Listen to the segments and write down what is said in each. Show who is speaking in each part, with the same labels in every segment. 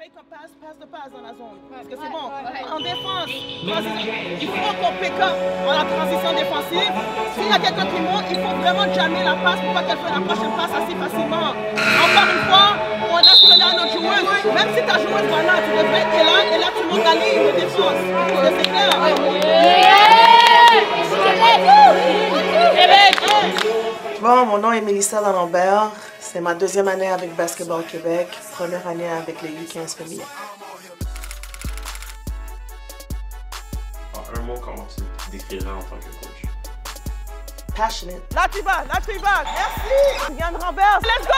Speaker 1: fake un passe de passe dans la zone. Parce que c'est bon. En défense, il faut qu'on pick up dans la transition défensive. S'il y a quelqu'un qui monte, il faut vraiment jammer la passe pour pas qu'elle fasse la prochaine passe assez facilement. Encore une fois, on reste là à notre joueuse. Même si ta joueuse va là, tu devrais être là et là tu montes la ligne de défense. Est-ce que c'est clair?
Speaker 2: Bon, mon nom est Mélissa Lambert. C'est ma deuxième année avec Basketball Québec, première année avec les U15 féminines.
Speaker 3: En un mot, comment tu te décrirais en tant que coach?
Speaker 2: Passionate.
Speaker 1: Là tu vas, merci! Yann Rambert, let's go!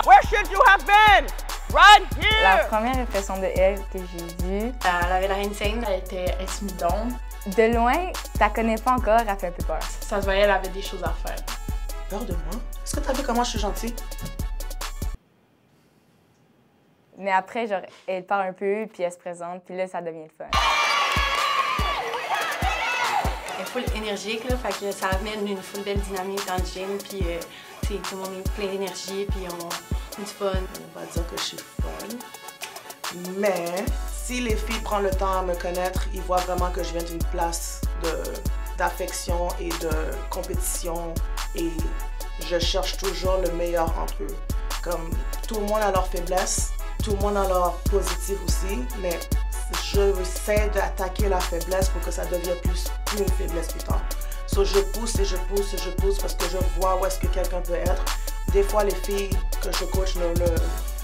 Speaker 1: Where should you have been? Right here!
Speaker 4: La première impression de elle que j'ai vue,
Speaker 5: Elle avait l'air insane, elle était intimidante.
Speaker 4: de loin, tu la connais pas encore, elle fait un peu peur.
Speaker 5: Ça se voyait, elle avait des choses à faire.
Speaker 2: Peur de moi? Est-ce que tu as vu comment je suis gentille?
Speaker 4: Mais après, genre, elle parle un peu, puis elle se présente, puis là, ça devient le fun.
Speaker 5: Elle est full énergique, là, fait que ça amène une full belle dynamique dans le gym, puis tout le monde est plein d'énergie, puis on a du fun.
Speaker 2: On va dire que je suis folle. Mais si les filles prennent le temps à me connaître, ils voient vraiment que je viens d'une place d'affection et de compétition. Et je cherche toujours le meilleur entre eux. Comme tout le monde a leurs faiblesses, tout le monde a leurs positives aussi, mais je essaie d'attaquer la faiblesse pour que ça devienne plus une faiblesse plus tard. So, je pousse et je pousse et je pousse parce que je vois où est-ce que quelqu'un peut être. Des fois, les filles que je coach ne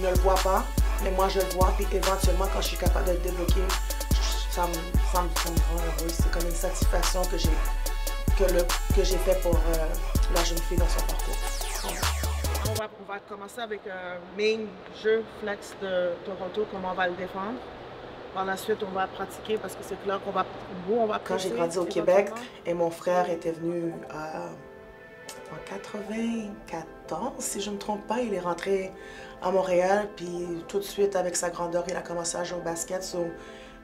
Speaker 2: le voient pas, mais moi je le vois. Puis éventuellement, quand je suis capable de le débloquer, ça me rend heureuse. C'est comme une satisfaction que j'ai fait pour la jeune fille dans son parcours.
Speaker 1: On va commencer avec un main jeu flex de Toronto, comment on va le défendre. Par la suite, on va pratiquer parce que c'est clair qu'on va
Speaker 2: Quand j'ai grandi au Québec et mon frère était venu en 94, si je ne me trompe pas, il est rentré à Montréal, puis tout de suite, avec sa grandeur, il a commencé à jouer au basket. So,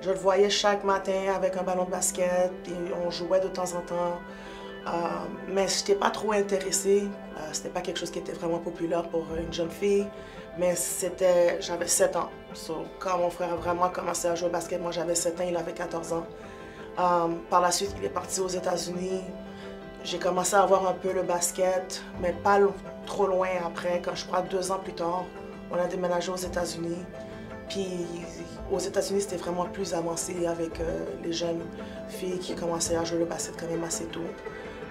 Speaker 2: je le voyais chaque matin avec un ballon de basket, puis on jouait de temps en temps. Mais je n'étais pas trop intéressée. C'était pas quelque chose qui était vraiment populaire pour une jeune fille. Mais j'avais 7 ans. So, quand mon frère a vraiment commencé à jouer au basket, moi j'avais 7 ans, il avait 14 ans. Par la suite, il est parti aux États-Unis. J'ai commencé à avoir un peu le basket, mais pas trop loin après. Quand je crois 2 ans plus tard, on a déménagé aux États-Unis. Puis aux États-Unis, c'était vraiment plus avancé avec les jeunes filles qui commençaient à jouer le basket quand même assez tôt.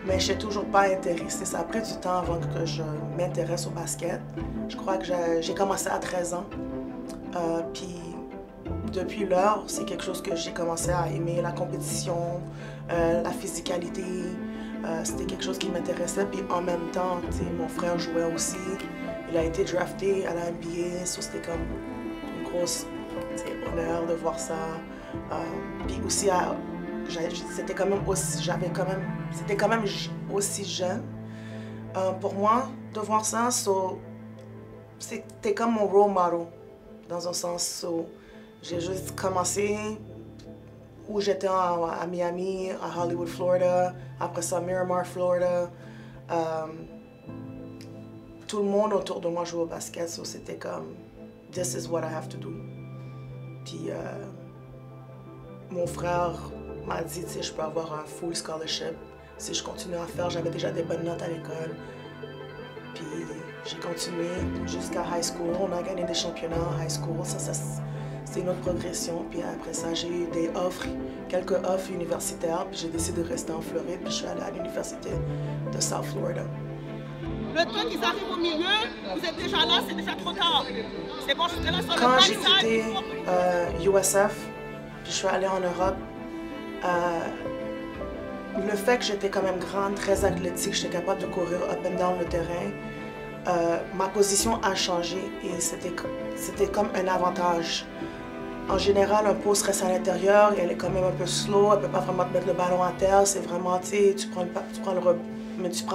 Speaker 2: Mais je n'étais toujours pas intéressée. Ça a pris du temps avant que je m'intéresse au basket. Je crois que j'ai commencé à 13 ans. Puis depuis lors, c'est quelque chose que j'ai commencé à aimer, la compétition, la physicalité. C'était quelque chose qui m'intéressait. Puis en même temps, mon frère jouait aussi. Il a été drafté à la NBA. So c'était comme une grosse honneur de voir ça. Puis aussi, c'était quand même aussi jeune pour moi de voir ça. So, c'était comme mon role model dans un sens. So, j'ai juste commencé où j'étais à Miami, à Hollywood, Florida, après ça Miramar, Florida. Tout le monde autour de moi jouait au basket, so c'était comme this is what I have to do. Puis mon frère m'a dit, tu sais, je peux avoir un full scholarship si je continue à faire. J'avais déjà des bonnes notes à l'école. Puis j'ai continué jusqu'à high school. On a gagné des championnats en high school. Ça c'est une autre progression. Puis après ça, j'ai eu quelques offres universitaires. Puis j'ai décidé de rester en Floride. Puis je suis allée à l'université de South Florida.
Speaker 1: Le temps qu'ils arrivent au milieu, vous êtes déjà là, c'est déjà trop tard. C'est bon, je serai là sur le
Speaker 2: Quand j'ai quitté USF, puis je suis allée en Europe, le fait que j'étais quand même grande, très athlétique, j'étais capable de courir up and down le terrain, ma position a changé et c'était comme un avantage. En général, un poste reste à l'intérieur, elle est quand même un peu slow, elle ne peut pas vraiment te mettre le ballon à terre, c'est vraiment, tu sais, tu prends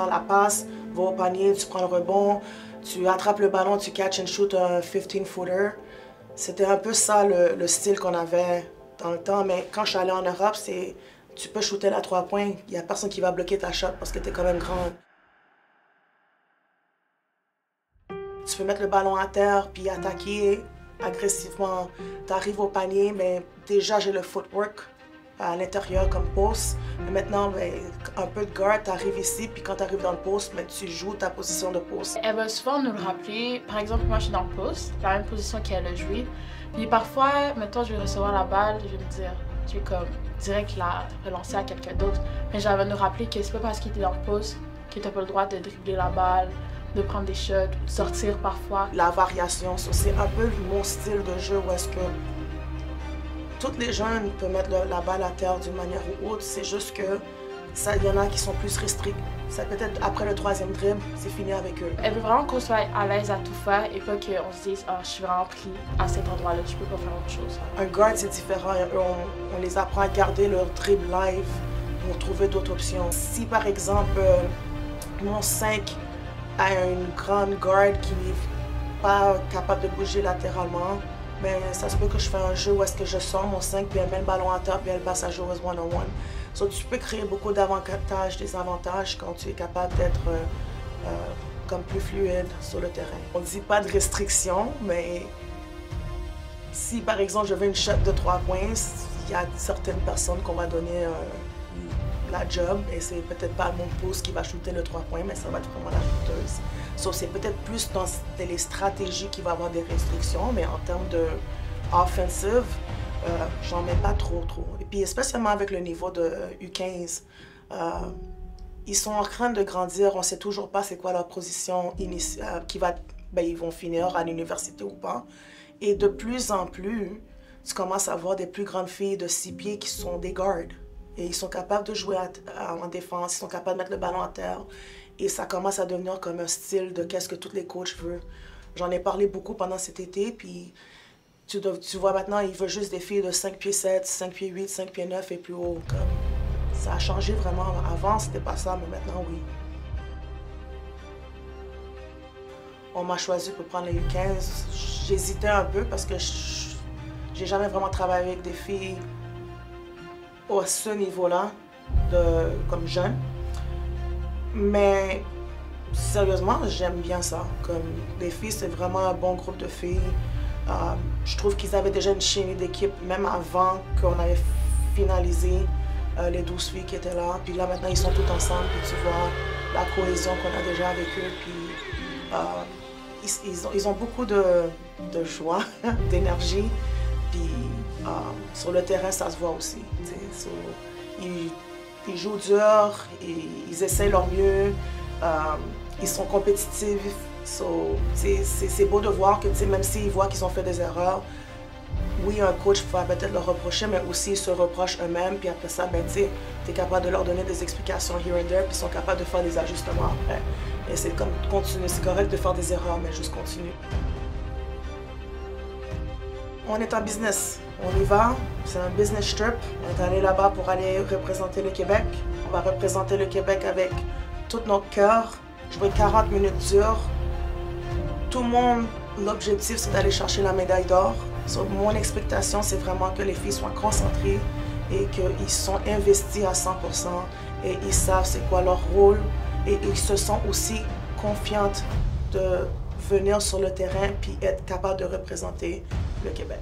Speaker 2: la passe, va au panier, tu prends le rebond, tu attrapes le ballon, tu catch and shoot un 15-footer. C'était un peu ça le style qu'on avait dans le temps, mais quand je suis allée en Europe, tu peux shooter à 3 points, il n'y a personne qui va bloquer ta shot parce que tu es quand même grande. Tu peux mettre le ballon à terre puis attaquer agressivement. Tu arrives au panier, mais déjà j'ai le footwork à l'intérieur comme poste. Mais maintenant, ben, un peu de guard, tu arrives ici, puis quand tu arrives dans le poste, ben, tu joues ta position de poste.
Speaker 6: Elle va souvent nous le rappeler. Par exemple, moi je suis dans le poste, la même position qu'elle a joué. Puis parfois, maintenant je vais recevoir la balle, je vais me dire, tu es comme direct la relancer à quelqu'un d'autre. Mais elle va nous rappeler que c'est pas parce qu'il était dans le poste que tu n'as pas le droit de dribbler la balle, de prendre des shots, de sortir parfois.
Speaker 2: La variation, c'est un peu mon style de jeu où est-ce que tous les jeunes peuvent mettre la balle à terre d'une manière ou autre. C'est juste que il y en a qui sont plus restricts. Ça peut-être après le 3e dribble, c'est fini avec eux.
Speaker 6: Elle veut vraiment qu'on soit à l'aise à tout faire et pas qu'on se dise « Ah, je suis vraiment pris à cet endroit-là, je peux pas faire autre chose. »
Speaker 2: Un guard, c'est différent. On les apprend à garder leur dribble live, pour trouver d'autres options. Si par exemple, mon 5 a une grande guard qui n'est pas capable de bouger latéralement, mais ça se peut que je fais un jeu où est-ce que je sors mon 5 puis elle met le ballon à terre puis elle passe à joueuse one-on-one. So, tu peux créer beaucoup d'avantages, des avantages quand tu es capable d'être comme plus fluide sur le terrain. On ne dit pas de restriction, mais si par exemple je veux une shot de 3 points, il y a certaines personnes qu'on va donner la job et c'est peut-être pas mon poste qui va shooter le 3 points, mais ça va être vraiment la shooteuse. So, c'est peut-être plus dans les stratégies qui va avoir des restrictions, mais en termes de offensive, j'en mets pas trop. Et puis spécialement avec le niveau de U15, ils sont en train de grandir, on sait toujours pas c'est quoi leur position initiale, ils vont finir à l'université ou pas. Et de plus en plus, tu commences à voir des plus grandes filles de 6 pieds qui sont des guards. Et ils sont capables de jouer en défense, ils sont capables de mettre le ballon à terre. Et ça commence à devenir comme un style de qu'est-ce que tous les coachs veulent. J'en ai parlé beaucoup pendant cet été, puis tu vois maintenant, ils veulent juste des filles de 5 pieds 7, 5 pieds 8, 5 pieds 9 et plus haut. Comme, ça a changé vraiment. Avant, c'était pas ça, mais maintenant, oui. On m'a choisi pour prendre les U15. J'hésitais un peu parce que j'ai jamais vraiment travaillé avec des filles à ce niveau-là, comme jeune. Mais sérieusement, j'aime bien ça. Comme les filles, c'est vraiment un bon groupe de filles. Je trouve qu'ils avaient déjà une chimie d'équipe, même avant qu'on avait finalisé les 12 filles qui étaient là. Puis là, maintenant, ils sont tous ensemble, puis tu vois la cohésion qu'on a déjà avec eux. Puis ils ont beaucoup de joie, d'énergie. Puis sur le terrain, ça se voit aussi. Ils jouent dur, ils essaient leur mieux, ils sont compétitifs. C'est beau de voir que même s'ils voient qu'ils ont fait des erreurs, oui, un coach va peut-être leur reprocher, mais aussi ils se reprochent eux-mêmes. Puis après ça, tu es capable de leur donner des explications here and there, puis ils sont capables de faire des ajustements après. Et c'est comme continuer, c'est correct de faire des erreurs, mais juste continuer. On est en business. On y va, c'est un business trip. On est allé là-bas pour aller représenter le Québec. On va représenter le Québec avec tout notre cœur. Jouer 40 minutes dures. Tout le monde, l'objectif, c'est d'aller chercher la médaille d'or. So, mon expectation, c'est vraiment que les filles soient concentrées et qu'ils sont investis à 100% et ils savent c'est quoi leur rôle et ils se sentent aussi confiantes de venir sur le terrain puis être capables de représenter le Québec.